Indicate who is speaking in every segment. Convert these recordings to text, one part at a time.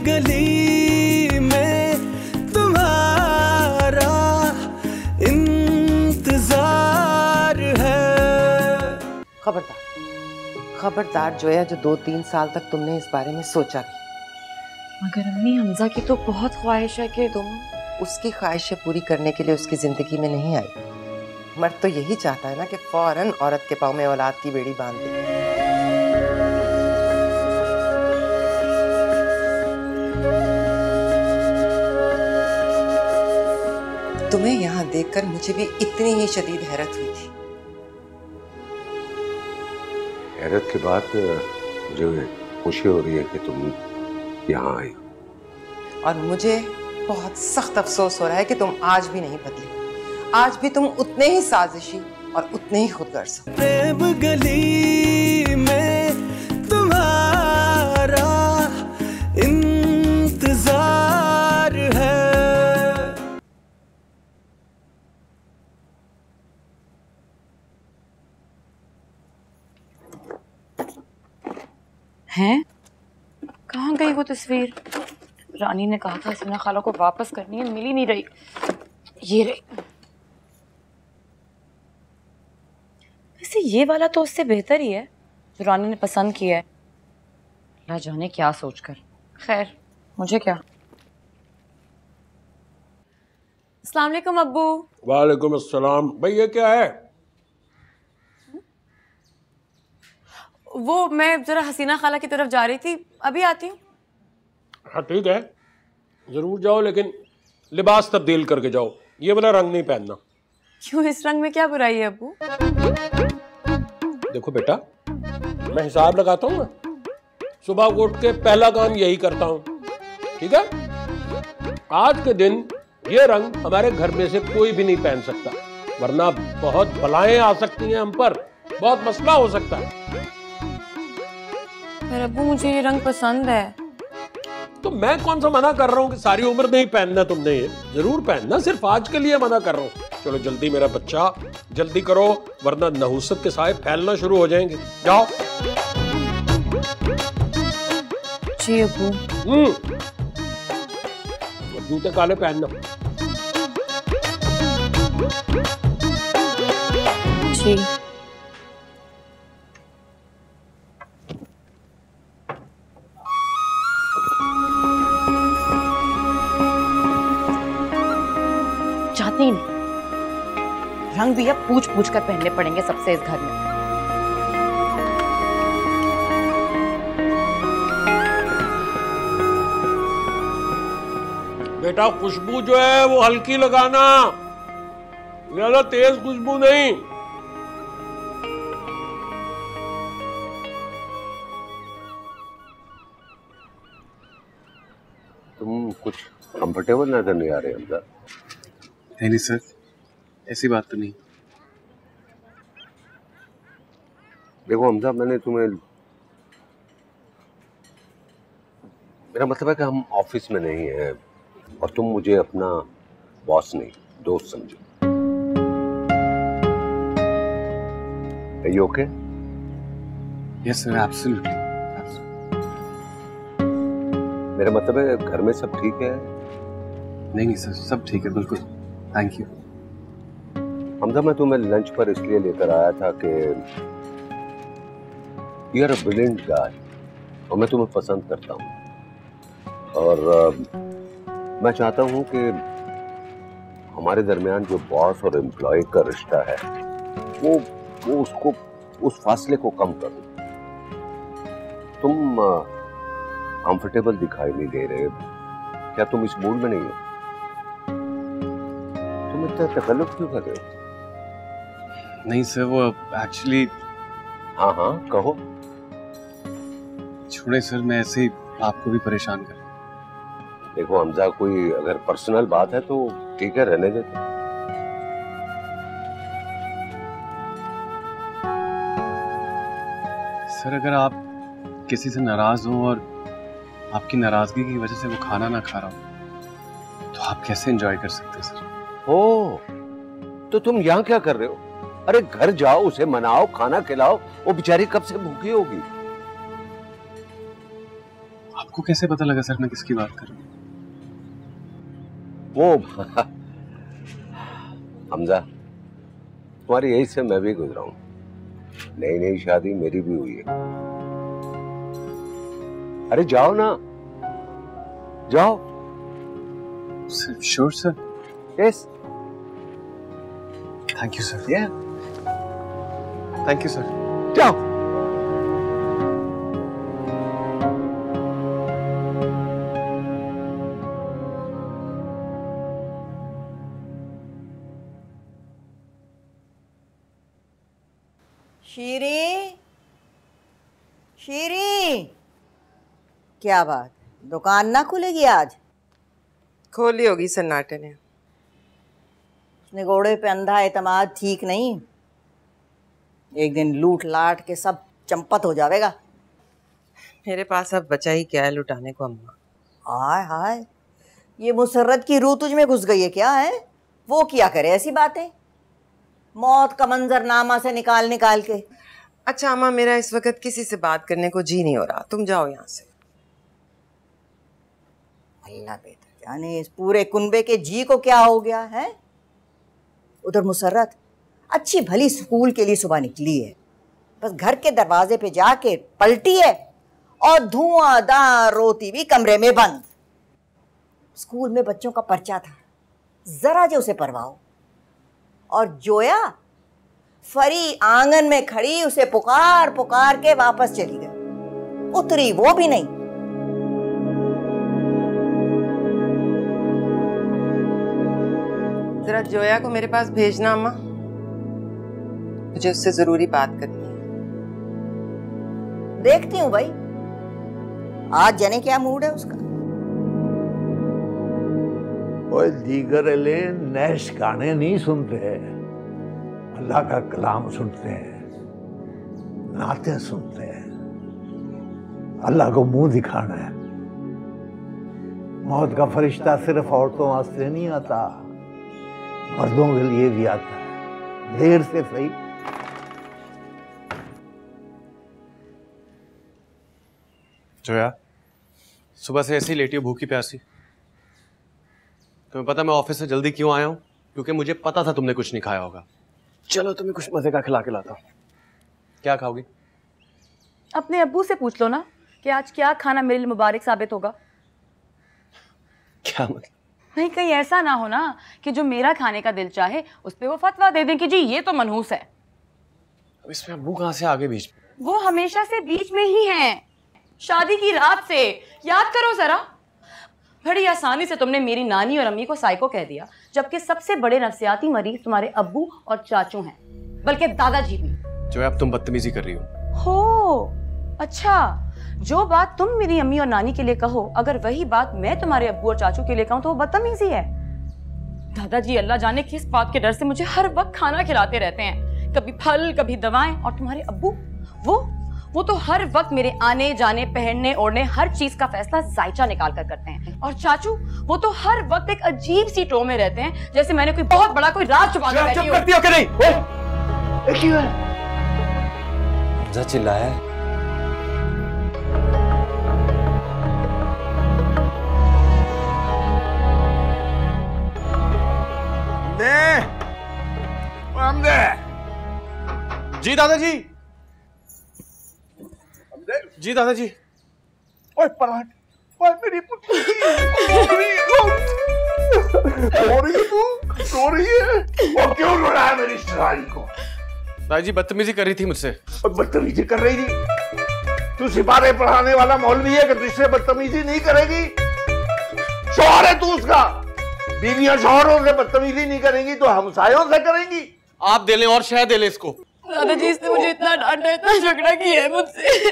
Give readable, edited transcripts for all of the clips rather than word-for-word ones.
Speaker 1: गली में तुम्हारा इंतजार है।
Speaker 2: खबरदार खबरदार जोया, जो 2-3 साल तक तुमने इस बारे में सोचा भी।
Speaker 3: मगर अम्मी, हमजा की तो बहुत ख्वाहिश है कि
Speaker 2: तुम उसकी ख्वाहिशें पूरी करने के लिए उसकी जिंदगी में नहीं आई। मर्द तो यही चाहता है ना कि फौरन औरत के पाँव में औलाद की बेड़ी बांध दे। तुम्हें यहाँ देखकर मुझे भी इतनी ही शदीद हैरत हुई थी।
Speaker 4: हैरत के बाद मुझे खुशी हो रही है कि तुम यहाँ आई हो,
Speaker 2: और मुझे बहुत सख्त अफसोस हो रहा है कि तुम आज भी नहीं बदले। आज भी तुम उतने ही साजिशी और उतने ही खुदगर्ज हो।
Speaker 1: प्रेम गली में तुम्हारा इंतजार है।
Speaker 3: हैं? कहाँ गई वो तस्वीर? रानी ने कहा था हसीना खाला को वापस करनी है, मिल ही नहीं रही। ये रही। वैसे ये वाला तो उससे बेहतर ही है जो रानी ने पसंद किया है। अल्लाह जाने क्या सोचकर। खैर, मुझे क्या। अस्सलाम वालेकुम अब्बू।
Speaker 4: वालेकुम अस्सलाम। भाई ये क्या है?
Speaker 3: वो मैं जरा हसीना खाला की तरफ जा रही थी, अभी आती हूँ।
Speaker 4: हाँ ठीक है, जरूर जाओ, लेकिन लिबास तब्दील करके जाओ। ये वाला रंग नहीं पहनना।
Speaker 3: क्यों, इस रंग में क्या बुराई है अब्बू?
Speaker 4: देखो बेटा, मैं हिसाब लगाता हूँ ना, सुबह उठ के पहला काम यही करता हूँ, ठीक है? आज के दिन ये रंग हमारे घर में से कोई भी नहीं पहन सकता, वरना बहुत बलाएं आ सकती हैं हम पर, बहुत मसला हो सकता है।
Speaker 3: पर अब्बू, मुझे ये रंग पसंद है।
Speaker 4: तो मैं कौन सा मना कर रहा हूँ कि सारी उम्र नहीं पहनना तुमने? ये जरूर पहनना, सिर्फ आज के लिए मना कर रहा हूँ। चलो जल्दी मेरा बच्चा, जल्दी करो, वरना नहुसत के साए फैलना शुरू हो जाएंगे। जाओ।
Speaker 3: जी अब्बू।
Speaker 4: जूते काले पहनना।
Speaker 3: जी। चाहती नहीं, रंग भी अब पूछ पूछ कर पहनने पड़ेंगे सबसे इस घर में।
Speaker 4: बेटा खुशबू जो है वो हल्की लगाना, ज्यादा तेज खुशबू नहीं। तुम कुछ कंफर्टेबल नजर नहीं आ रहे हमजा।
Speaker 5: नहीं सर, ऐसी बात तो नहीं।
Speaker 4: देखो हमजा, मैंने तुम्हें, मेरा मतलब है कि हम ऑफिस में नहीं है और तुम मुझे अपना बॉस नहीं, दोस्त समझो। Are you okay?
Speaker 5: Yes sir, absolutely.
Speaker 4: मेरा मतलब है घर में सब ठीक है?
Speaker 5: नहीं सर, सब ठीक है, बिल्कुल। Thank you.
Speaker 4: हमजा, मैं तुम्हें लंच पर इसलिए लेकर आया था कि यू आर अ ब्रिलियंट गाय और मैं तुम्हें पसंद करता हूँ, और मैं चाहता हूँ कि हमारे दरमियान जो बॉस और एम्प्लॉय का रिश्ता है वो उसको, उस फासले को कम करो। तुम कंफर्टेबल दिखाई नहीं दे रहे, क्या तुम इस मूड में नहीं हो? तुम इतना तकल्लुफ क्यों कर रहे हो?
Speaker 5: नहीं सर, वो एक्चुअली।
Speaker 4: हाँ हाँ कहो।
Speaker 5: छोड़े सर, मैं ऐसे ही आपको भी परेशान कर।
Speaker 4: देखो हमजा, कोई अगर पर्सनल बात है तो ठीक है, रहने देते।
Speaker 5: सर अगर आप किसी से नाराज हो और आपकी नाराजगी की वजह से वो खाना ना खा रहा हो, तो आप कैसे एंजॉय कर सकते हैं सर?
Speaker 4: ओ, तो तुम यहाँ क्या कर रहे हो? अरे घर जाओ, उसे मनाओ, खाना खिलाओ, वो बेचारी कब से भूखी होगी।
Speaker 5: आप आपको कैसे पता लगा सर मैं किसकी बात कर रहा हूँ?
Speaker 4: वो हमजा, तुम्हारी एज से मैं भी गुजरा हूं। नई नई शादी मेरी भी हुई है। अरे जाओ ना, जाओ।
Speaker 5: Sir sure sir?
Speaker 4: Yes.
Speaker 5: Thank you sir.
Speaker 4: या
Speaker 5: थैंक यू सर।
Speaker 4: जाओ।
Speaker 6: शीरी, शीरी, क्या बात, दुकान ना खुलेगी आज?
Speaker 2: खोली होगी सन्नाटे ने।
Speaker 6: उसने घोड़े पे अंधा एतमाद ठीक नहीं, एक दिन लूट लाट के सब चंपत हो जाएगा।
Speaker 2: मेरे पास अब बचा ही क्या है लुटाने को अम्मा।
Speaker 6: हाय हाय, ये मुसर्रत की रूह तुझ में घुस गई है क्या है? वो किया करे ऐसी बातें, मौत का मंजरनामा से निकाल निकाल के।
Speaker 2: अच्छा अम्मा, मेरा इस वक्त किसी से बात करने को जी नहीं हो रहा, तुम जाओ यहाँ से।
Speaker 6: अल्लाह बेहतर जाने इस पूरे कुनबे के जी को क्या हो गया है। उधर मुसर्रत अच्छी भली स्कूल के लिए सुबह निकली है, बस घर के दरवाजे पे जाके पलटी है और धुआंधार रोती भी कमरे में बंद। स्कूल में बच्चों का पर्चा था, जरा जो उसे परवाह। और जोया फरी आंगन में खड़ी उसे पुकार पुकार के वापस चली गई, उतरी वो भी नहीं।
Speaker 2: जरा जोया को मेरे पास भेजना अम्मा, मुझे उससे जरूरी बात करनी है।
Speaker 6: देखती हूँ भाई, आज जाने क्या मूड है उसका।
Speaker 7: ओए दीगर ले नैश गाने नहीं सुनते हैं, अल्लाह का कलाम सुनते हैं, नाते सुनते हैं। अल्लाह को मुंह दिखाना है। मौत का फरिश्ता सिर्फ औरतों वास्ते नहीं आता, मर्दों के लिए भी आता है, देर से सही।
Speaker 5: जोया, सुबह से ऐसी लेटी हो भूखी प्यासी। तुम्हें पता मैं ऑफिस से जल्दी क्यों आया हूं? क्योंकि मुझे पता था तुमने कुछ नहीं खाया होगा। चलो तुम्हें कुछ मजे का खिला के लाता हूं। क्या खाओगी?
Speaker 3: अपने अब्बू से पूछ लो ना कि आज क्या खाना मेरे लिए मुबारक साबित होगा।
Speaker 5: क्या मतलब?
Speaker 3: नहीं, कहीं ऐसा ना हो ना कि जो मेरा खाने का दिल चाहे उस पे वो फतवा दे दें कि जी ये तो मनहूस है।
Speaker 5: अब इसमें अब्बू कहाँ से आगे बीच में?
Speaker 3: वो हमेशा से बीच में ही हैं, शादी की रात से। याद करो जरा, बड़ी आसानी से तुमने मेरी नानी और अम्मी को साइको कह दिया, जबकि सबसे बड़े नफ्सियाती मरीज तुम्हारे अब्बू और चाचू हैं, बल्कि दादाजी भी।
Speaker 5: जो अब तुम बदतमीजी कर रही
Speaker 3: हो अच्छा, जो बात तुम मेरी अम्मी और नानी के लिए कहो, अगर वही बात मैं तुम्हारे अब्बू और चाचू के लिए कहूँ तो वो बदतमीजी है। दादाजी अल्लाह जाने किस बात के डर से मुझे हर वक्त खाना खिलाते रहते हैं, कभी फल कभी दवाएं। और तुम्हारे अब्बू वो तो हर वक्त मेरे आने जाने पहनने ओढ़ने हर चीज का फैसला जायचा निकाल कर करते हैं। और चाचू वो तो हर वक्त एक अजीब सी टो में रहते हैं, जैसे मैंने कोई बहुत बड़ा कोई राज छुपा के बैठी हूं।
Speaker 5: करती हो कि नहीं?
Speaker 7: क्यों है?
Speaker 1: चिल्लाया है।
Speaker 5: जी दादाजी। जी दादाजी।
Speaker 7: ओए पराठ, ओए मेरी पुत्री रो रही है। और क्यों रो रहा है मेरी रानी को?
Speaker 5: दादाजी बदतमीजी कर रही थी मुझसे।
Speaker 7: और बदतमीजी कर रही थी? तू सिपारे पढ़ाने वाला मौलवी है कि तुझसे बदतमीजी नहीं करेगी? शौहर है तू उसका, बीवियां शौहरों से बदतमीजी नहीं करेंगी तो हमसायों से करेंगी।
Speaker 5: आप दे लें और शहद दे लें इसको।
Speaker 3: दादाजी इसने मुझे इतना डांटा, इतना झगड़ा किया है मुझसे।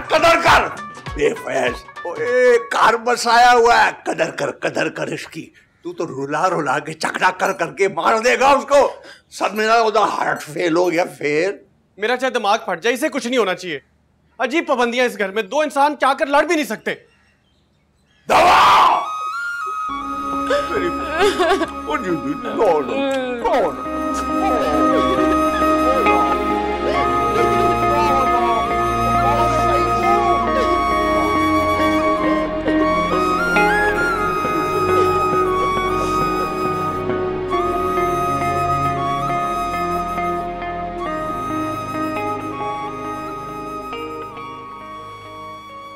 Speaker 7: कदर कर बेफैज। ओए कार बसाया हुआ है, कदर कर इसकी। तू तो रुला रुला के चकड़ा कर करके मार देगा उसको। सब मेरा उधर हार्ट फेल हो गया। फेल?
Speaker 5: मेरा चाहे दिमाग फट जाए, इसे कुछ नहीं होना चाहिए। अजीब पाबंदियां इस घर में, दो इंसान चाह कर लड़ भी नहीं सकते।
Speaker 7: दवा What do you do? No, no, no.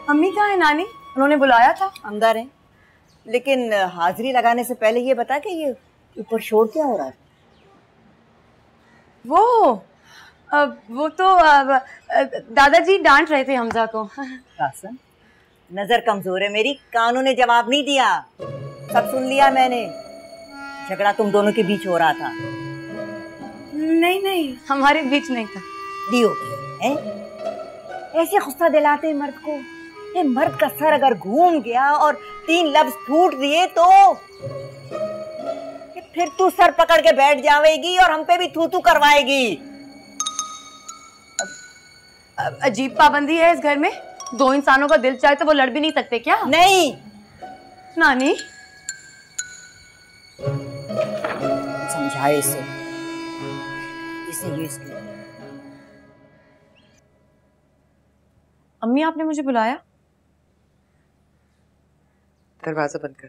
Speaker 3: अम्मी कहाँ है नानी? उन्होंने बुलाया था।
Speaker 6: अंदर है, लेकिन हाजिरी लगाने से पहले ये बता कि ये ऊपर शोर क्या हो रहा है?
Speaker 3: वो तो दादाजी डांट रहे थे हमजा को।
Speaker 6: कासम, नजर कमजोर है मेरी, कानों ने जवाब नहीं दिया, सब सुन लिया मैंने। झगड़ा तुम दोनों के बीच हो रहा था।
Speaker 3: नहीं, हमारे बीच नहीं था।
Speaker 6: लियो हैं? ऐसे गुस्सा दिलाते हैं मर्द को। ये मर्द का सर अगर घूम गया और 3 लफ्ज फूट दिए तो फिर तू सर पकड़ के बैठ जाएगी और हम पे भी थू थू करवाएगी।
Speaker 3: अजीब पाबंदी है इस घर में। 2 इंसानों का दिल चाहे तो वो लड़ भी नहीं सकते क्या?
Speaker 6: नहीं
Speaker 3: नानी,
Speaker 6: समझाए इसे ये इसके।
Speaker 3: अम्मी आपने मुझे बुलाया?
Speaker 2: दरवाजा बंद कर।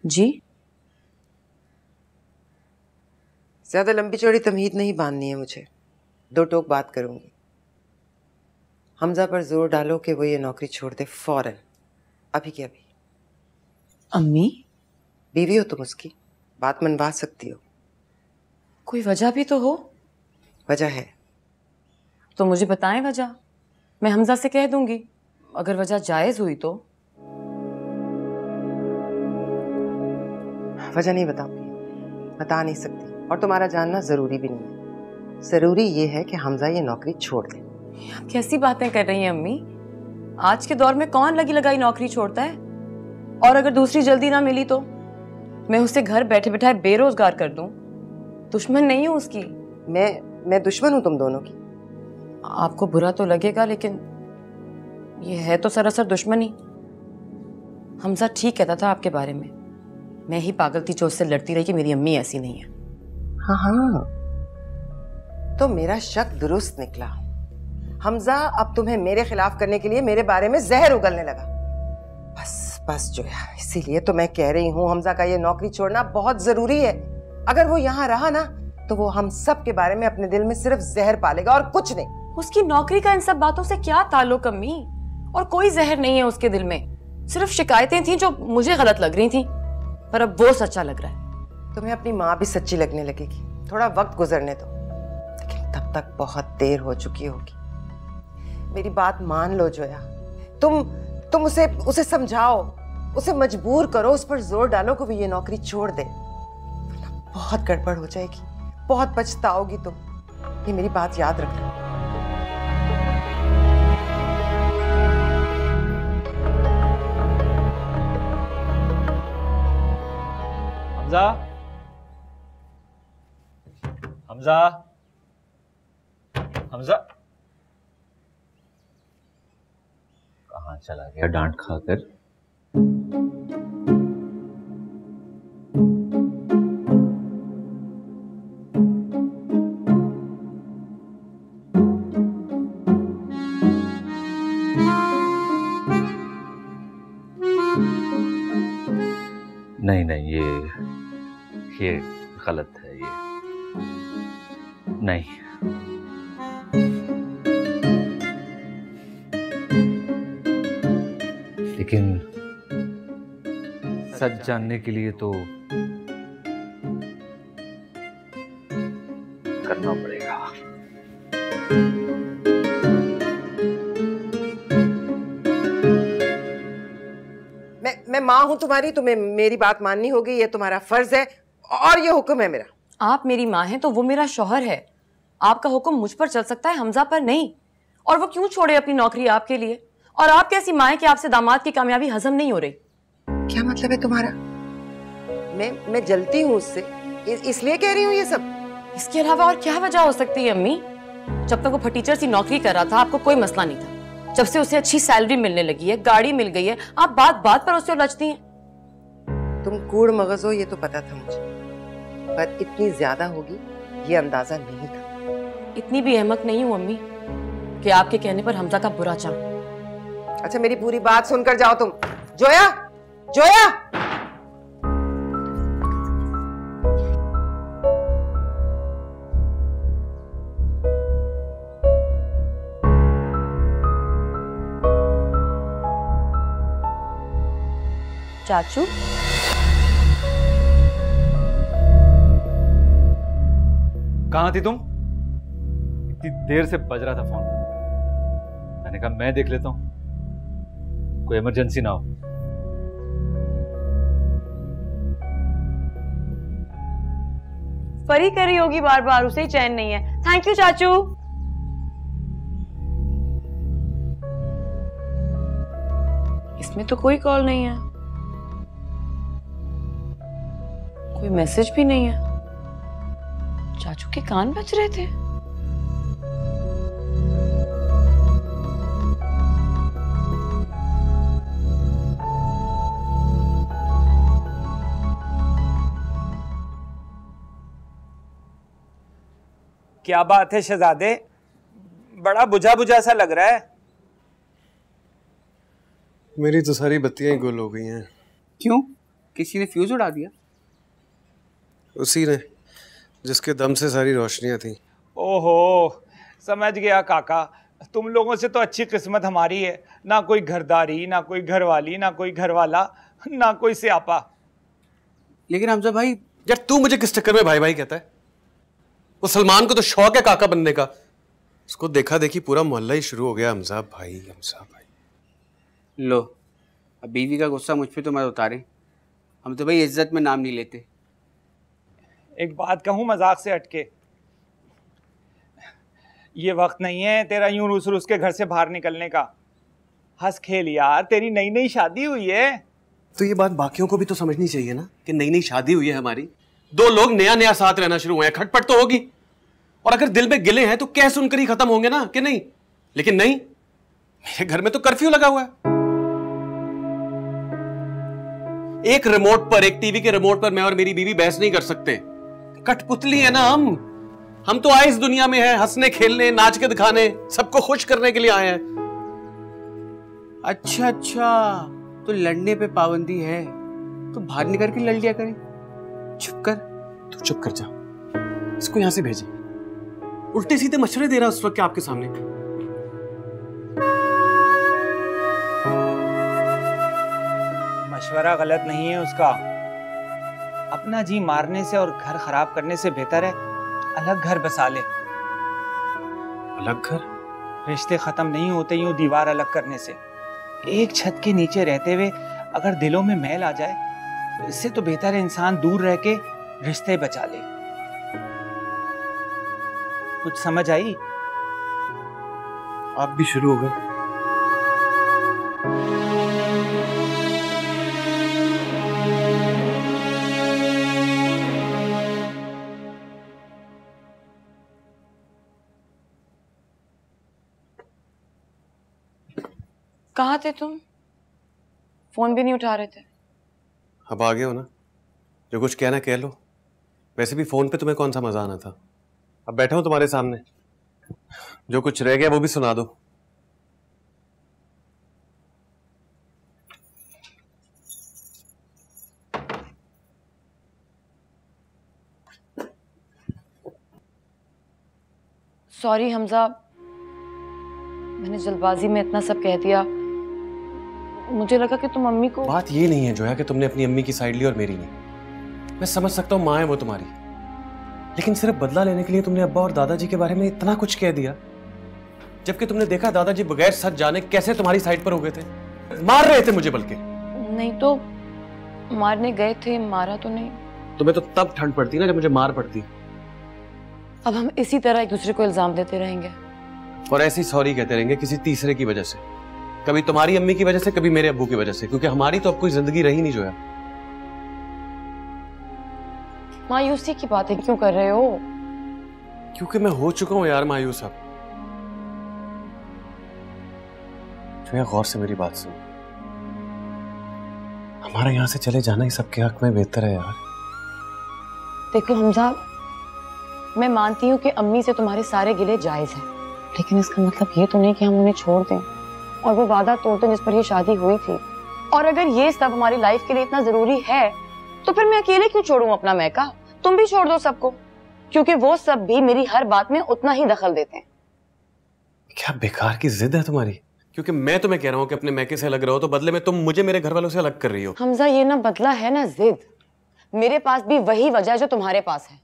Speaker 3: जी?
Speaker 2: ज्यादा लंबी चौड़ी तमहीद नहीं बांधनी है मुझे। 2 टोक बात करूंगी। हमजा पर जोर डालो कि वो ये नौकरी छोड़ दे फौरन, अभी के अभी।
Speaker 3: अम्मी,
Speaker 2: बीवी हो तुम उसकी, बात मनवा सकती हो।
Speaker 3: कोई वजह भी तो हो।
Speaker 2: वजह है
Speaker 3: तो मुझे बताएं वजह, मैं हमजा से कह दूंगी। अगर वजह जायज हुई तो।
Speaker 2: वजह नहीं बताऊंगी, बता नहीं सकती, और तुम्हारा जानना जरूरी भी नहीं है। जरूरी ये है कि हमजा ये नौकरी छोड़ दे।
Speaker 3: आप कैसी बातें कर रही हैं अम्मी? आज के दौर में कौन लगी लगाई नौकरी छोड़ता है? और अगर दूसरी जल्दी ना मिली तो मैं उसे घर बैठे बैठाए बेरोजगार कर दूं? दुश्मन नहीं हूं उसकी।
Speaker 2: मैं दुश्मन हूं तुम दोनों की?
Speaker 3: आपको बुरा तो लगेगा, लेकिन ये है तो सरासर दुश्मनी। हमजा ठीक कहता था आपके बारे में। मैं ही पागल थी जो उससे लड़ती रही कि मेरी अम्मी ऐसी नहीं है।
Speaker 2: हाँ, तो मेरा शक दुरुस्त निकला। हमजा अब तुम्हें मेरे खिलाफ करने के लिए मेरे बारे में जहर उगलने लगा। बस जोया, इसीलिए तो मैं कह रही हूँ हमजा का ये नौकरी छोड़ना बहुत जरूरी है। अगर वो यहाँ रहा ना तो वो हम सब के बारे में अपने दिल में सिर्फ जहर पालेगा और कुछ नहीं।
Speaker 3: उसकी नौकरी का इन सब बातों से क्या ताल्लुक अम्मी? और कोई जहर नहीं है उसके दिल में। सिर्फ शिकायतें थी जो मुझे गलत लग रही थी, पर अब वो सच्चा लग रहा है।
Speaker 2: तुम्हें अपनी माँ भी सच्ची लगने लगेगी, थोड़ा वक्त गुजरने दो, लेकिन तब तक बहुत देर हो चुकी होगी। मेरी बात मान लो जोया, तुम उसे समझाओ, उसे मजबूर करो, उस पर जोर डालो कि वो ये नौकरी छोड़ दे, वरना बहुत गड़बड़ हो जाएगी, बहुत पछताओगी तुम। ये मेरी बात याद रखना।
Speaker 8: हमजा, हमजा, हमजा कहाँ चला गया डांट खाकर? नहीं, ये गलत है, ये नहीं। लेकिन सच जानने के लिए तो करना पड़ेगा।
Speaker 2: मैं माँ हूं तुम्हारी, तुम्हें मेरी बात माननी होगी, ये तुम्हारा फर्ज है और ये हुक्म है मेरा।
Speaker 3: आप मेरी माँ हैं तो वो मेरा शौहर है। आपका हुक्म मुझ पर चल सकता है, हमजा पर नहीं। और वो क्यों छोड़े अपनी नौकरी आपके लिए? और आप कैसी माँ है कि आपसे दामाद की कामयाबी हजम नहीं हो रही?
Speaker 2: क्या मतलब है तुम्हारा? मैं जलती हूँ उससे, इसलिए कह रही हूँ ये सब।
Speaker 3: इसके अलावा और क्या वजह हो सकती है अम्मी? जब तक वो फटीचर सी नौकरी कर रहा था आपको कोई मसला नहीं था। जब से उसे अच्छी सैलरी मिलने लगी है, गाड़ी मिल गई है, आप बात बात पर उससे उलझती हैं।
Speaker 2: तुम कूड़ मगज हो ये तो पता था मुझे, पर इतनी ज्यादा होगी ये अंदाजा नहीं था।
Speaker 3: इतनी भी अहमक नहीं हूं अम्मी कि आपके कहने पर हमजा का बुरा चाहूं।
Speaker 2: अच्छा मेरी पूरी बात सुनकर जाओ तुम। जोया, जोया,
Speaker 3: चाचू
Speaker 9: कहाँ थी तुम? इतनी देर से बज रहा था फोन। मैंने कहा मैं देख लेता हूं, कोई इमरजेंसी ना हो।
Speaker 3: फरी कर रही होगी बार बार, उसे ही चैन नहीं है। थैंक यू चाचू। इसमें तो कोई कॉल नहीं है, कोई मैसेज भी नहीं है। चाचू के कान बज रहे थे।
Speaker 10: क्या बात है शहजादे, बड़ा बुझा बुझा सा लग रहा है।
Speaker 5: मेरी तो सारी बत्तियां गुल हो गई हैं।
Speaker 11: क्यों? किसी ने फ्यूज उड़ा दिया?
Speaker 5: उसी ने जिसके दम से सारी रोशनियां थी।
Speaker 10: ओहो, समझ गया काका, तुम लोगों से तो अच्छी किस्मत हमारी है। ना कोई घरदारी, ना कोई घरवाली, ना कोई घरवाला, ना कोई स्यापा।
Speaker 11: लेकिन हमजा भाई,
Speaker 5: यार तू मुझे किस चक्कर में भाई भाई कहता है? वो सलमान को तो शौक है काका बनने का। उसको देखा देखी पूरा मोहल्ला ही शुरू हो गया हमजा भाई, हमजा भाई।
Speaker 11: लो, अब बीवी का गुस्सा मुझ पे तो मत उतारे। हम तो भाई इज्जत में नाम नहीं लेते।
Speaker 10: एक बात कहूँ मजाक से हटके, ये वक्त नहीं है तेरा यूं रूस रूस के घर से बाहर निकलने का। हंस खेल यार, तेरी नई नई शादी हुई है।
Speaker 5: तो ये बात बाकियों को भी तो समझनी चाहिए ना कि नई नई शादी हुई है हमारी। दो लोग नया नया साथ रहना शुरू हुए हैं, खटपट तो होगी। और अगर दिल में गिले हैं तो कह सुनकर ही खत्म होंगे ना, कि नहीं? लेकिन नहीं, मेरे घर में तो कर्फ्यू लगा हुआ है। एक रिमोट पर, एक टीवी के रिमोट पर मैं और मेरी बीवी बहस नहीं कर सकते। कठपुतली है ना हम तो आए इस दुनिया में है हंसने खेलने, नाच के दिखाने, सबको खुश करने के लिए आए हैं।
Speaker 11: अच्छा अच्छा, तो लड़ने पे पाबंदी है तो बाहर निकल के लड़ लिया करें। चुप कर।
Speaker 5: तू चुप कर जा, इसको यहां से भेजिए। उल्टे सीधे मशवरे दे रहा उस वक्त आपके सामने।
Speaker 10: मशवरा गलत नहीं है उसका। अपना जी मारने से और घर खराब करने से बेहतर है अलग घर बसा ले।
Speaker 5: अलग घर?
Speaker 10: रिश्ते खत्म नहीं होते यूं दीवार अलग करने से। एक छत के नीचे रहते हुए अगर दिलों में मैल आ जाए तो इससे तो बेहतर है इंसान दूर रह के रिश्ते बचा ले। कुछ समझ आई?
Speaker 5: आप भी शुरू हो गए।
Speaker 3: कहाँ थे तुम? फोन भी नहीं उठा रहे थे।
Speaker 5: अब आ गए हो ना, जो कुछ कहना कह लो। वैसे भी फोन पे तुम्हें कौन सा मजा आना था। अब बैठा हूं तुम्हारे सामने, जो कुछ रह गया वो भी सुना दो।
Speaker 3: सॉरी हमजा, मैंने जल्दबाजी में इतना सब कह दिया। मुझे लगा कि तुम अम्मी को।
Speaker 5: बात ये नहीं है जोया कि तुमने अपनी अम्मी की साइड ली और मेरी नहीं। मैं समझ सकता हूँ माँ है वो तुम्हारी, लेकिन सिर्फ बदला लेने के लिए तुमने अब्बा और दादाजी के बारे में इतना कुछ कह दिया, जबकि तुमने देखा दादाजी बगैर सच जाने कैसे तुम्हारी साइड पर हो गए थे, मार रहे थे मुझे। बल्कि
Speaker 3: नहीं तो मारने गए थे, मारा तो नहीं।
Speaker 5: तुम्हें तो तब ठंड पड़ती ना जब मुझे मार पड़ती।
Speaker 3: अब हम इसी तरह एक दूसरे को इल्जाम देते रहेंगे
Speaker 5: और ऐसे ही सॉरी कहते रहेंगे किसी तीसरे की वजह से। कभी तुम्हारी अम्मी की वजह से, कभी मेरे अब्बू की वजह से, क्योंकि हमारी तो अब कोई जिंदगी रही नहीं जोया।
Speaker 3: मायूसी की बातें क्यों कर रहे हो?
Speaker 5: क्योंकि मैं हो चुका हूं यार मायूस अब। जोया गौर से मेरी बात सुन, हमारा यहां से चले जाना ही सबके हक में बेहतर है यार।
Speaker 3: देखो हमजा, मैं मानती हूँ कि अम्मी से तुम्हारे सारे गिले जायज हैं, लेकिन इसका मतलब ये तो नहीं कि हम उन्हें छोड़ दें और वो वादा तोड़ दें जिस पर ये शादी हुई थी। और अगर ये सब हमारी लाइफ के लिए इतना जरूरी है तो फिर मैं अकेले क्यों छोड़ूं अपना मैका? तुम भी छोड़ दो सबको, क्योंकि वो सब भी मेरी हर बात में उतना ही दखल देते हैं।
Speaker 5: क्या बेकार की जिद है तुम्हारी? क्योंकि मैं तुम्हें कह रहा हूं कि अपने मैके से अलग रहो, तो बदले में तुम मुझे मेरे घर वालों से अलग कर रही हो।
Speaker 3: हमजा, ये ना बदला है ना जिद। मेरे पास भी वही वजह है जो तुम्हारे पास है।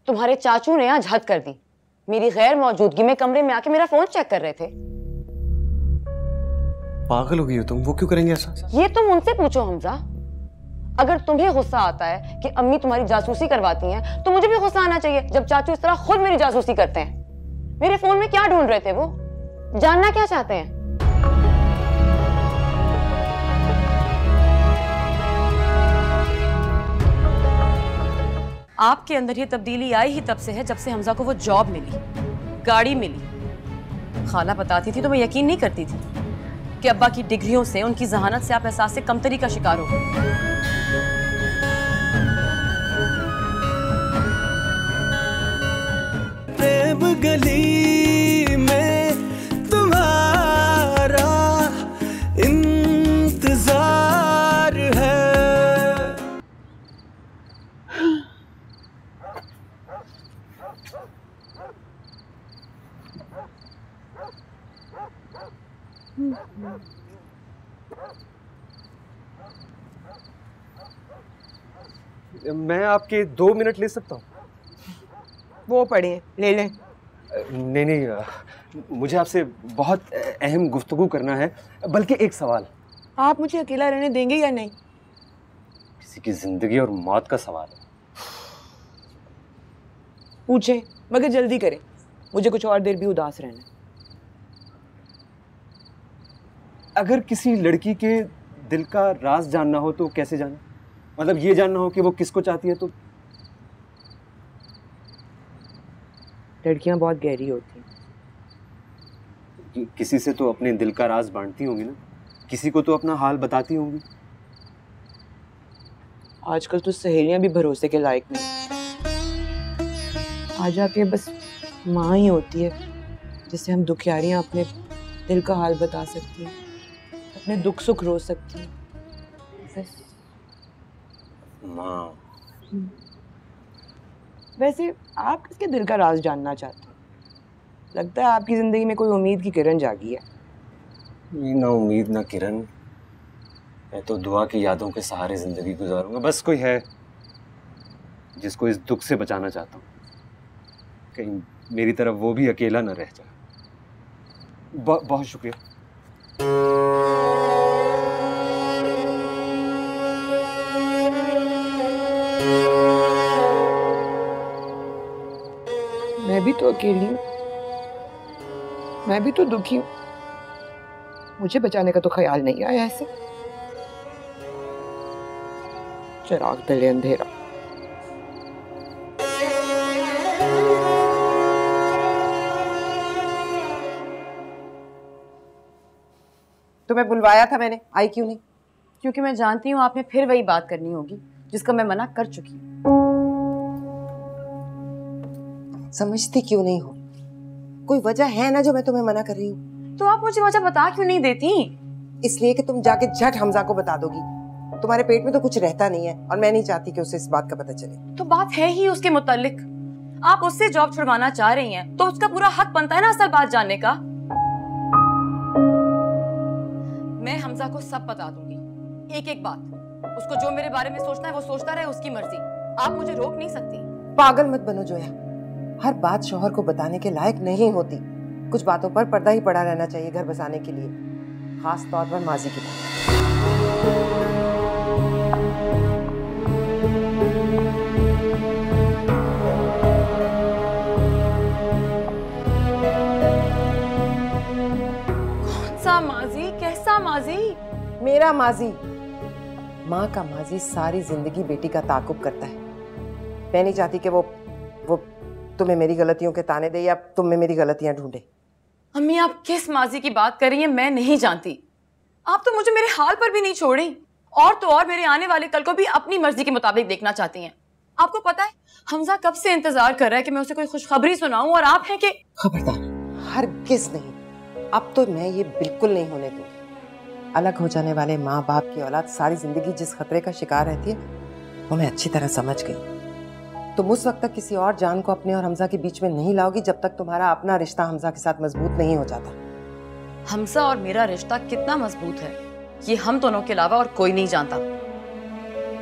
Speaker 3: तुम्हारे चाचू ने आज हद कर दी। मेरी गैर मौजूदगी में कमरे में आके मेरा फोन चेक कर रहे थे।
Speaker 5: पागल हो गई हो तुम? वो क्यों करेंगे ऐसा?
Speaker 3: ये तुम उनसे पूछो हमजा। अगर तुम्हें गुस्सा आता है कि अम्मी तुम्हारी जासूसी करवाती हैं, तो मुझे भी गुस्सा आना चाहिए जब चाचू इस तरह खुद मेरी जासूसी करते हैं। मेरे फोन में क्या ढूंढ रहे थे वो? जानना क्या चाहते हैं? आपके अंदर ये तब्दीली आई ही तब से है जब से हमजा को वो जॉब मिली, गाड़ी मिली। खाला बताती थी तो मैं यकीन नहीं करती थी कि अब्बा की डिग्रियों से, उनकी जहानत से आप एहसास से कमतरी का शिकार हो।
Speaker 1: प्रेम गली में तुम्हारा इंतजार है।
Speaker 12: मैं आपके 2 मिनट ले सकता हूँ?
Speaker 2: वो पढ़िए, ले लें।
Speaker 12: नहीं नहीं, मुझे आपसे बहुत अहम गुफ्तगू करना है, बल्कि एक सवाल।
Speaker 2: आप मुझे अकेला रहने देंगे या नहीं?
Speaker 12: किसी की जिंदगी और मौत का सवाल है।
Speaker 2: पूछें, मगर जल्दी करें, मुझे कुछ और देर भी उदास रहना है।
Speaker 12: अगर किसी लड़की के दिल का राज जानना हो तो कैसे जाने? मतलब ये जानना हो कि वो किसको चाहती है तो?
Speaker 2: लड़कियां बहुत गहरी होती हैं।
Speaker 12: किसी से तो अपने दिल का राज बांटती होंगी ना, किसी को तो अपना हाल बताती होंगी।
Speaker 2: आजकल तो सहेलियां भी भरोसे के लायक नहीं। आ जाके बस माँ ही होती है जिससे हम दुखियारियां अपने दिल का हाल बता सकती हैं, अपने दुख सुख रो सकती हैं। बस
Speaker 12: माँ।
Speaker 2: वैसे आप किसके दिल का राज जानना चाहते हैं? लगता है आपकी जिंदगी में कोई उम्मीद की किरण जागी है।
Speaker 12: ना उम्मीद ना किरण, मैं तो दुआ की यादों के सहारे जिंदगी गुजारूंगा। बस कोई है जिसको इस दुख से बचाना चाहता हूँ, कहीं मेरी तरफ वो भी अकेला न रह जाए। बहुत शुक्रिया।
Speaker 2: मैं भी तो अकेली हूँ, मैं भी तो दुखी हूँ। मुझे बचाने का तो ख्याल नहीं आया ऐसे। चिराग तले अंधेरा।
Speaker 13: तुम्हें बुलवाया था मैंने, आई क्यों नहीं?
Speaker 3: क्योंकि मैं जानती हूँ आपने फिर वही बात करनी होगी जिसका मैं मना कर चुकी हूँ।
Speaker 13: समझती क्यों नहीं हो? कोई वजह है ना जो मैं तुम्हें मना कर रही हूँ।
Speaker 3: तो आप मुझे वजह बता क्यों नहीं देती?
Speaker 13: इसलिए कि तुम जाके झट हमजा को बता दोगी। तुम्हारे पेट में तो कुछ रहता नहीं है और मैं नहीं चाहती कि उसे इस बात का पता चले।
Speaker 3: तो बात है ही उसके मुतालिक। आप उससे जॉब छुड़वाना चाह रही हैं तो उसका पूरा हक बनता है ना असल बात जानने का। मैं हमजा को सब बता दूंगी, एक एक बात। उसको जो मेरे बारे में सोचना है वो सोचता रहे, उसकी मर्जी। आप मुझे रोक नहीं सकती।
Speaker 13: पागल मत बनो जोया, हर बात शौहर को बताने के लायक नहीं होती। कुछ बातों पर पर्दा ही पड़ा रहना चाहिए घर बसाने के लिए, खास तौर पर माजी की बात।
Speaker 3: कौन सा माजी? कैसा माजी?
Speaker 13: मेरा माजी। माँ का माजी सारी जिंदगी बेटी का ताकुब करता है। मैं नहीं चाहती कि वो
Speaker 2: तुम्हें मेरी गलतियों के ताने दे या तुम में मेरी गलतियां ढूंढे।
Speaker 3: अम्मी आप किस माजी की बात कर रही हैं मैं नहीं जानती। आप तो मुझे मेरे हाल पर भी नहीं छोड़ी और तो और मेरे आने वाले कल को भी अपनी मर्जी के मुताबिक देखना चाहती हैं। आपको पता है हमजा कब से इंतजार कर रहा है कि मैं उसे कोई खुशखबरी सुनाऊं और आप हैं कि
Speaker 2: खबरदार, हरगिज नहीं। अब तो मैं ये बिल्कुल नहीं होने दूंगी। अलग हो जाने वाले माँ बाप की औलाद सारी जिंदगी जिस खतरे का शिकार रहती है वो मैं अच्छी तरह समझ गई। तुम उस वक्त तक किसी और जान को अपने और हमजा के बीच में नहीं लाओगी जब तक तुम्हारा अपना रिश्ता हमजा के साथ मजबूत नहीं हो जाता।
Speaker 3: हमजा और मेरा रिश्ता कितना मजबूत है ये हम दोनों के अलावा और कोई नहीं जानता,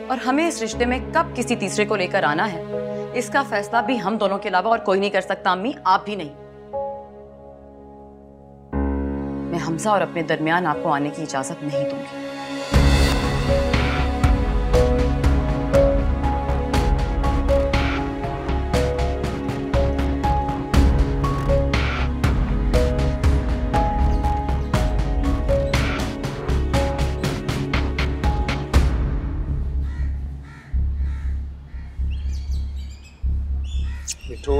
Speaker 3: और हमें इस रिश्ते में कब किसी तीसरे को लेकर आना है इसका फैसला भी हम दोनों के अलावा और कोई नहीं कर सकता। अम्मी आप भी नहीं। मैं हमजा और अपने दरमियान आपको आने की इजाजत नहीं दूंगी।
Speaker 5: मिठू,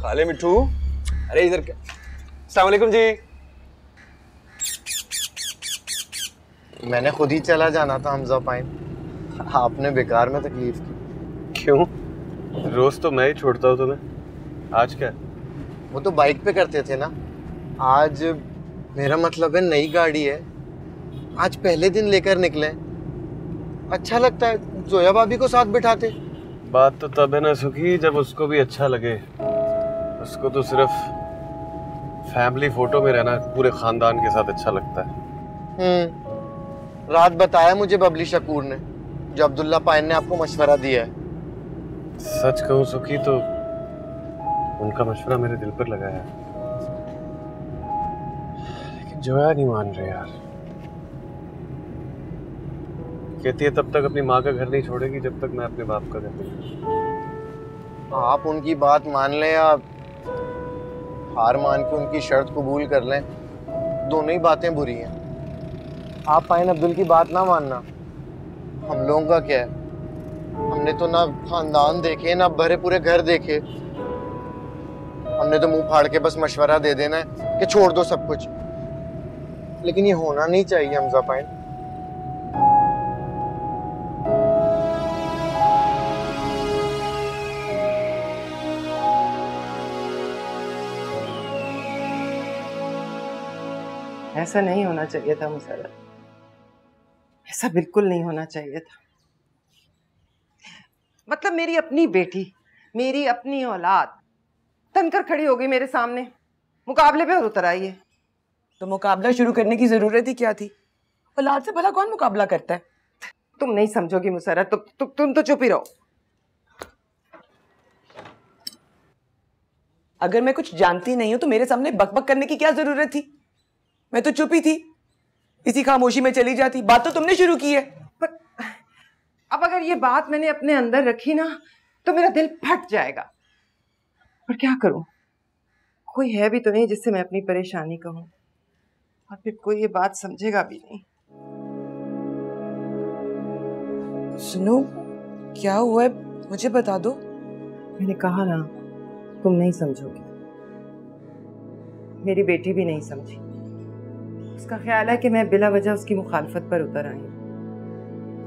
Speaker 5: खा ले मिठू। अरे इधर क्या। अस्सलाम वालेकुम जी।
Speaker 14: मैंने खुद ही चला जाना था हमजा पाइन, आपने बेकार में तकलीफ की।
Speaker 5: क्यों? रोज तो मैं ही छोड़ता हूँ तुम्हें, आज क्या?
Speaker 14: वो तो बाइक पे करते थे ना, आज मेरा मतलब है नई गाड़ी है, आज पहले दिन लेकर निकले। अच्छा लगता है, जोया भाभी को साथ बिठाते।
Speaker 5: बात तो तब है ना सुखी जब उसको भी अच्छा लगे। उसको तो सिर्फ फैमिली फोटो में रहना पूरे खानदान के साथ अच्छा लगता है।
Speaker 14: रात बताया मुझे बबली शकूर ने, जो अब्दुल्ला पाइन ने आपको मशवरा दिया है।
Speaker 5: सच कहूँ सुखी तो उनका मशवरा मेरे दिल पर लगा है, लेकिन जोया नहीं मान रहे यार। कहती है तब तक अपनी माँ का घर नहीं छोड़ेगी जब तक मैं अपने बाप का घर नहीं।
Speaker 14: आप उनकी बात मान लें या हार मान के उनकी शर्त कबूल कर लें, दोनों ही बातें बुरी हैं। आप पाइन अब्दुल की बात ना मानना। हम लोगों का क्या है, हमने तो ना खानदान देखे ना भरे पूरे घर देखे। हमने तो मुंह फाड़ के बस मशवरा दे देना है कि छोड़ दो सब कुछ, लेकिन ये होना नहीं चाहिए हमजा पाइन।
Speaker 2: ऐसा नहीं होना चाहिए था मुसर्रत, ऐसा बिल्कुल नहीं होना चाहिए था। मतलब मेरी अपनी बेटी, मेरी अपनी औलाद तनकर खड़ी हो गई मेरे सामने, मुकाबले पे और उतर आई है।
Speaker 13: तो मुकाबला शुरू करने की जरूरत ही क्या थी? औलाद से भला कौन मुकाबला करता है?
Speaker 2: तुम नहीं समझोगी मुसर्रत, तुम तो चुप ही रहो।
Speaker 13: अगर मैं कुछ जानती नहीं हूं तो मेरे सामने बकबक करने की क्या जरूरत थी? मैं तो चुप ही थी, इसी खामोशी में चली जाती। बात तो तुमने शुरू की है।
Speaker 2: पर अब अगर ये बात मैंने अपने अंदर रखी ना तो मेरा दिल फट जाएगा। पर क्या करूं, कोई है भी तो नहीं जिससे मैं अपनी परेशानी कहूं, और फिर कोई ये बात समझेगा भी नहीं।
Speaker 13: सुनो, क्या हुआ है मुझे बता दो।
Speaker 2: मैंने कहा ना, तुम नहीं समझोगी, मेरी बेटी भी नहीं समझी। उसका ख्याल है कि मैं बिला वजह उसकी मुखालफत पर उतर आई।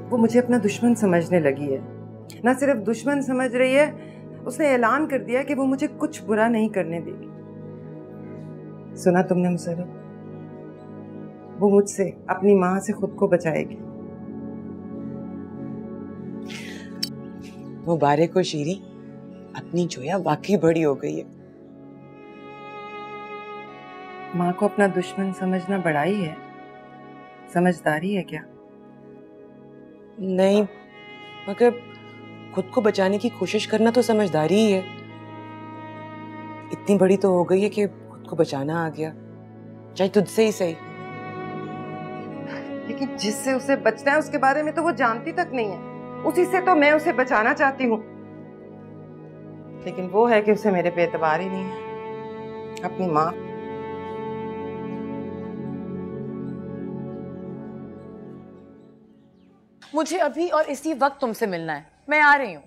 Speaker 2: वो मुझे अपना दुश्मन समझने लगी है। ना सिर्फ दुश्मन समझ रही है, उसने ऐलान कर दिया कि वो मुझे कुछ बुरा नहीं करने देगी। सुना तुमने मुसर्रत, वो मुझसे, अपनी माँ से खुद को बचाएगी।
Speaker 13: मुबारक हो शीरी, अपनी जोया वाकई बड़ी हो गई है।
Speaker 2: माँ को अपना दुश्मन समझना बड़ाई है, समझदारी है क्या?
Speaker 13: नहीं, मगर खुद को बचाने की कोशिश करना तो समझदारी ही है। इतनी बड़ी तो हो गई है कि खुद को बचाना आ गया, चाहे तुझसे ही सही।
Speaker 2: लेकिन जिससे उसे बचना है उसके बारे में तो वो जानती तक नहीं है। उसी से तो मैं उसे बचाना चाहती हूँ, लेकिन वो है कि उसे मेरे पे एतबार ही नहीं है। अपनी माँ
Speaker 3: मुझे अभी और इसी वक्त तुमसे मिलना है, मैं आ रही हूँ।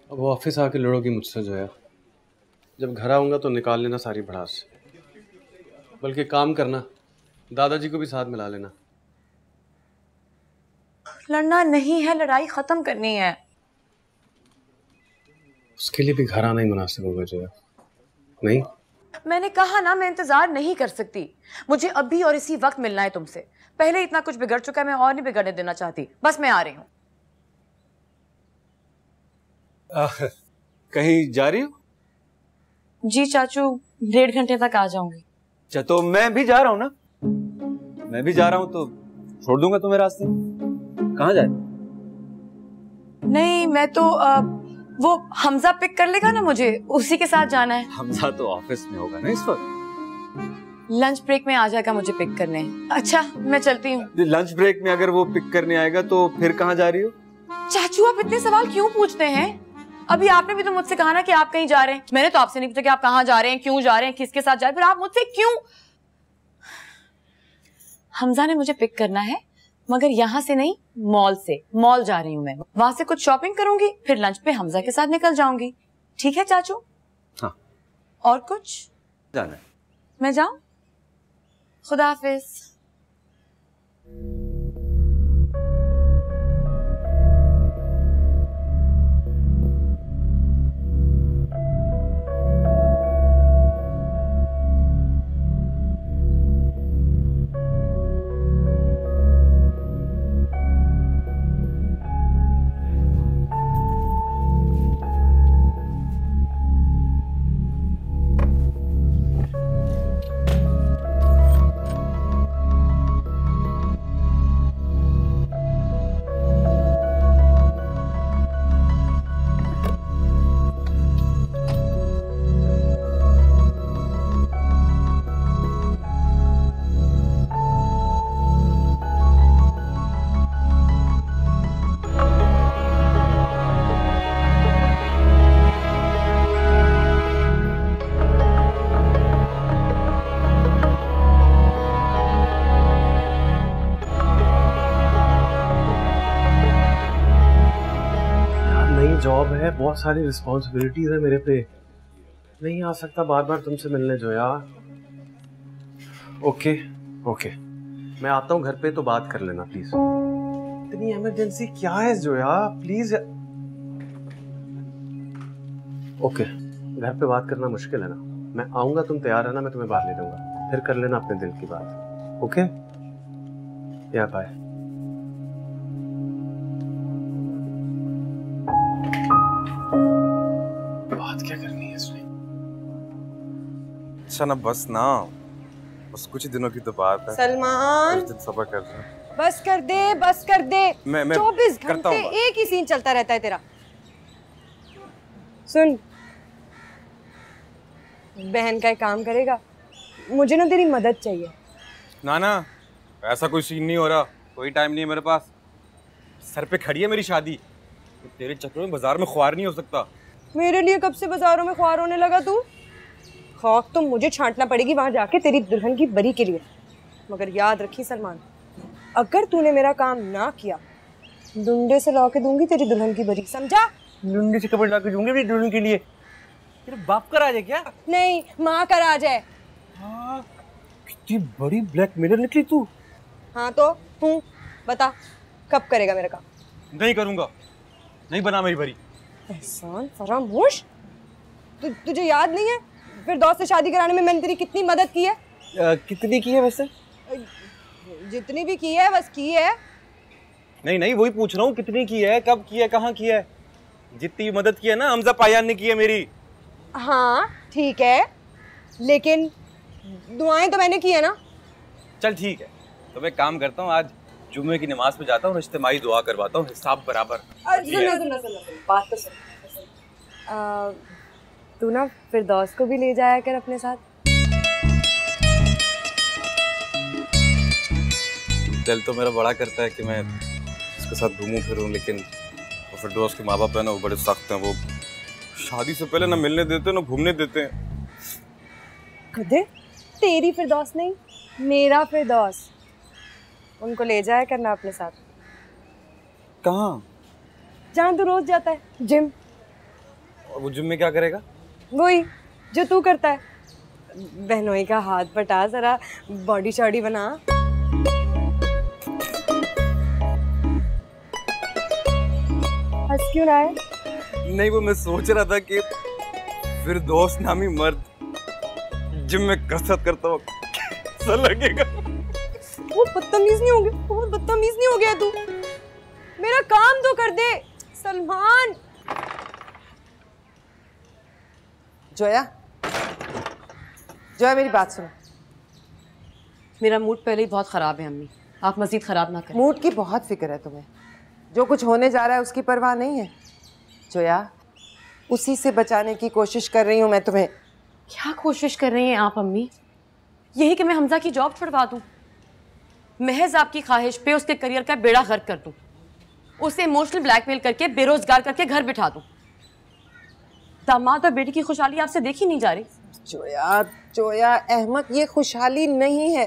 Speaker 5: अब ऑफिस आके लड़ोगी मुझसे जोया? जब घर आऊंगा तो निकाल लेना सारी भड़ास। बल्कि काम करना, दादाजी को भी साथ मिला लेना।
Speaker 3: लड़ना नहीं है, लड़ाई खत्म करनी है।
Speaker 5: उसके लिए भी घर आना ही मुनासिब होगा जो है। नहीं,
Speaker 3: मैंने कहा ना, मैं इंतजार नहीं कर सकती। मुझे अभी और इसी वक्त मिलना है तुमसे। पहले इतना कुछ बिगड़ चुका है, मैं और नहीं बिगड़ने देना चाहती। बस मैं आ रही हूँ।
Speaker 12: कहीं जा रही हो?
Speaker 3: जी चाचू, 1.5 घंटे तक आ जाऊंगी।
Speaker 12: अच्छा, तो मैं भी जा रहा हूँ ना। मैं भी जा रहा हूँ तो छोड़ दूंगा तुम्हें रास्ते में। कहाँ जाए?
Speaker 3: नहीं, मैं तो वो हमजा पिक कर लेगा ना मुझे, उसी के साथ जाना है।
Speaker 12: हमजा तो ऑफिस में होगा ना इस वक्त।
Speaker 3: लंच ब्रेक में आ जाएगा मुझे पिक करने। अच्छा, मैं चलती हूँ।
Speaker 12: लंच ब्रेक में अगर वो पिक करने आएगा तो फिर कहाँ जा रही हो?
Speaker 3: चाचू, आप इतने सवाल क्यों पूछते हैं? अभी आपने भी तो मुझसे कहा ना कि आप कहीं जा रहे हैं। मैंने तो आपसे नहीं पूछा कि आप कहाँ जा रहे हैं, क्यों जा रहे हैं, किसके साथ जा रहे हैं। फिर आप मुझसे क्यों? हमजा ने मुझे पिक करना है, मगर यहाँ से नहीं, मॉल से। मॉल जा रही हूँ मैं, वहां से कुछ शॉपिंग करूंगी, फिर लंच पे हमजा के साथ निकल जाऊंगी। ठीक है चाचू?
Speaker 12: हाँ।
Speaker 3: और कुछ
Speaker 12: जाना है?
Speaker 3: मैं जाऊं? खुदा हाफिज।
Speaker 5: जॉब है, बहुत सारी रिस्पॉन्सिबिलिटीज है मेरे पे। नहीं आ सकता बार बार तुमसे मिलने जो यार। ओके ओके, मैं आता हूँ घर पे तो बात कर लेना प्लीज। इतनी इमरजेंसी क्या है जो यार, प्लीज। ओके, घर पे बात करना मुश्किल है ना। मैं आऊंगा, तुम तैयार है ना? मैं तुम्हें बाहर ले लूंगा, फिर कर लेना अपने दिल की बात। ओके या बाय। बात क्या करनी है इसमें?
Speaker 15: अच्छा ना, बस ना, बस कुछ ही दिनों की तो बात है।
Speaker 2: सलमान,
Speaker 15: कुछ दिन सब्र कर रहे हैं।
Speaker 2: बस कर दे, बस कर दे।
Speaker 15: मैं
Speaker 2: 24
Speaker 15: करता
Speaker 2: घंटे
Speaker 15: हूँ
Speaker 2: एक ही सीन चलता रहता है तेरा। सुन, बहन का एक काम करेगा? मुझे ना तेरी मदद चाहिए।
Speaker 15: ना ना, ऐसा कोई सीन नहीं हो रहा, कोई टाइम नहीं है मेरे पास। सर पे खड़ी है मेरी शादी, तो तेरे चक्कर में बाजार में ख्वार नहीं हो सकता।
Speaker 2: मेरे लिए कब से बाजारों में ख्वार होने लगा तू? खौफ तो मुझे छांटना पड़ेगी वहां जाके तेरी दुल्हन की बरी के लिए। मगर याद रखी सलमान, अगर तूने मेरा काम ना किया, डंडे से ला के दूंगी तेरी दुल्हन की बरी, समझा?
Speaker 15: डंडे से कपड़े ला के दूंगी मेरी दुल्हन के लिए। तेरे बाप का राज है क्या?
Speaker 2: नहीं, माँ का राज है।
Speaker 15: हाँ, कितनी बड़ी ब्लैकमेलर निकली तू।
Speaker 2: हाँ तो हूँ, बता कब करेगा मेरा काम?
Speaker 15: नहीं करूंगा, नहीं बना मेरी बरी।
Speaker 2: एहसान फरामोश, तुझे याद नहीं है फिर दोस्त से शादी कराने में मैंने तेरी कितनी मदद की है?
Speaker 15: कितनी की है वैसे?
Speaker 2: जितनी भी की है बस की है।
Speaker 15: नहीं नहीं, वही पूछ रहा हूँ, कितनी की है, कब की है, कहाँ की है? जितनी मदद की है ना हमजा पायान ने की है मेरी।
Speaker 2: हाँ ठीक है, लेकिन दुआएं तो मैंने की है ना।
Speaker 15: चल ठीक है, तो मैं काम करता हूँ, आज जुम्मे की नमाज पे जाता हूँ, इज्तिमाई दुआ करवाता हूँ, हिसाब बराबर।
Speaker 2: बात तो सुन, तू ना फिर दोस्त को भी ले जाया कर अपने साथ।
Speaker 15: दिल तो मेरा बड़ा करता है कि मैं इसके साथ घूमूं फिरूं, लेकिन वो फिर दोस्त के माँ बाप है ना, वो बड़े सख्त हैं। वो शादी से पहले ना मिलने देते ना घूमने देते हैं।
Speaker 2: कदे तेरी फिर दोस्त नहीं, मेरा फिर दोस्त, उनको ले जाया करना अपने साथ।
Speaker 15: कहाँ?
Speaker 2: जहाँ तू रोज जाता है, जिम।
Speaker 15: और वो जिम में क्या करेगा?
Speaker 2: वही
Speaker 16: जो तू करता है। बहनोई का हाथ बटा, जरा बॉडी शॉडी बना। हंस क्यों रहा है?
Speaker 15: नहीं, वो मैं सोच रहा था कि फिर दोस्त नामी मर्द जिम में कसरत करता हो कैसा लगेगा।
Speaker 16: वो बदतमीज नहीं हो गया, बहुत बदतमीज नहीं हो गया तू? मेरा काम तो कर दे सलमान।
Speaker 2: जोया, जोया मेरी बात सुनो।
Speaker 3: मेरा मूड पहले ही बहुत ख़राब है अम्मी, आप मज़ीद ख़राब ना करें।
Speaker 2: मूड की बहुत फिक्र है तुम्हें, जो कुछ होने जा रहा है उसकी परवाह नहीं है। जोया, उसी से बचाने की कोशिश कर रही हूँ मैं तुम्हें।
Speaker 3: क्या कोशिश कर रही हैं आप अम्मी? यही कि मैं हमजा की जॉब छुड़वा दूँ, महज आपकी ख्वाहिश पे उसके करियर का बेड़ा गर्क कर दूँ, उसे इमोशनल ब्लैकमेल करके बेरोजगार करके घर बिठा दूँ। दामाद और बेटी की खुशहाली आपसे देखी नहीं जा रही।
Speaker 2: जोया, जोया अहमद, ये खुशहाली नहीं है,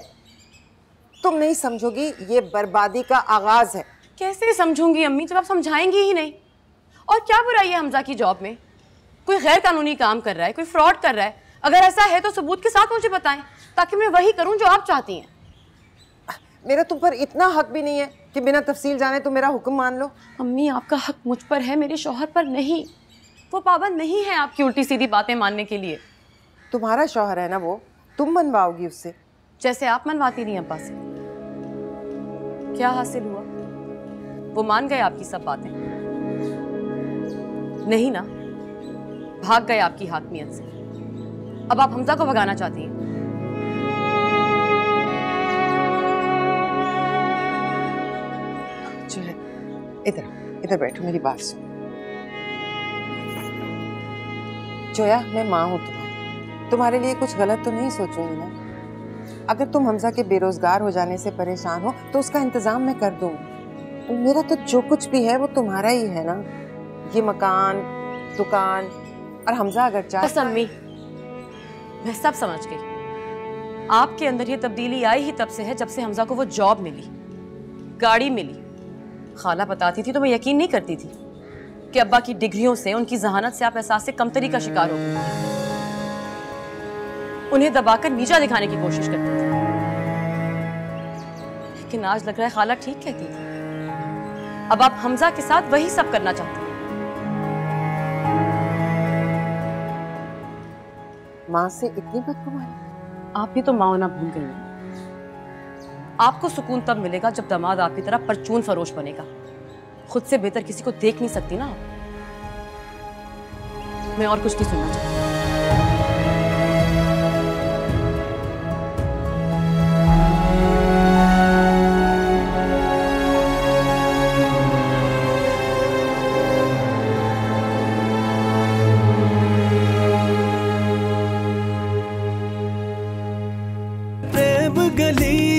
Speaker 2: तुम नहीं समझोगी, ये बर्बादी का आगाज है।
Speaker 3: कैसे समझूंगी अम्मी जब आप समझाएंगी ही नहीं? और क्या बुराई है हमजा की जॉब में? कोई गैर कानूनी काम कर रहा है, कोई फ्रॉड कर रहा है, अगर ऐसा है तो सबूत के साथ मुझे बताएं ताकि मैं वही करूं जो आप चाहती हैं।
Speaker 2: मेरा तुम पर इतना हक भी नहीं है कि बिना तफसील जाने तुम मेरा हुक्म मान लो।
Speaker 3: अम्मी, आपका हक मुझ पर है, मेरे शौहर पर नहीं। वो पाबंद नहीं है आपकी उल्टी सीधी बातें मानने के लिए।
Speaker 2: तुम्हारा शौहर है ना वो, तुम मनवाओगी उससे
Speaker 3: जैसे आप मनवाती रही अब्बा से। क्या हासिल हुआ? वो मान गए आपकी सब बातें? नहीं ना, भाग गए आपकी हाकमियत से। अब आप हमजा को भगाना चाहती हैं।
Speaker 2: जो है, इधर इधर बैठो, मेरी बात सुनो। जोया, मैं माँ हूँ तुम्हारे लिए कुछ गलत तो नहीं सोचूंगी ना। अगर तुम हमजा के बेरोजगार हो जाने से परेशान हो तो उसका इंतजाम मैं कर दूंगी। मेरा तो जो कुछ भी है वो तुम्हारा ही है ना, ये मकान, दुकान, और हमजा अगर चाहे।
Speaker 3: बस अम्मी, मैं सब समझ गई। आपके अंदर ये तब्दीली आई ही तब से है जब से हमजा को वो जॉब मिली, गाड़ी मिली। खाला बताती थी तो मैं यकीन नहीं करती थी कि अब्बा की डिग्रियों से, उनकी जहानत से आप एहसास से कमतरी का शिकार हो गए। उन्हें दबाकर नीचा दिखाने की कोशिश करती थी, लेकिन आज लग रहा है खाला ठीक कहती थी। अब आप हमजा के साथ वही सब करना चाहती हैं।
Speaker 2: माँ से इतनी बदगुमानी?
Speaker 3: आप भी तो माँ होना भूल गई हैं। आपको सुकून तब मिलेगा जब दामाद आपकी तरह परचून फरोश बनेगा। खुद से बेहतर किसी को देख नहीं सकती ना आप। मैं और कुछ नहीं सुनना चाहती।
Speaker 1: प्रेम गली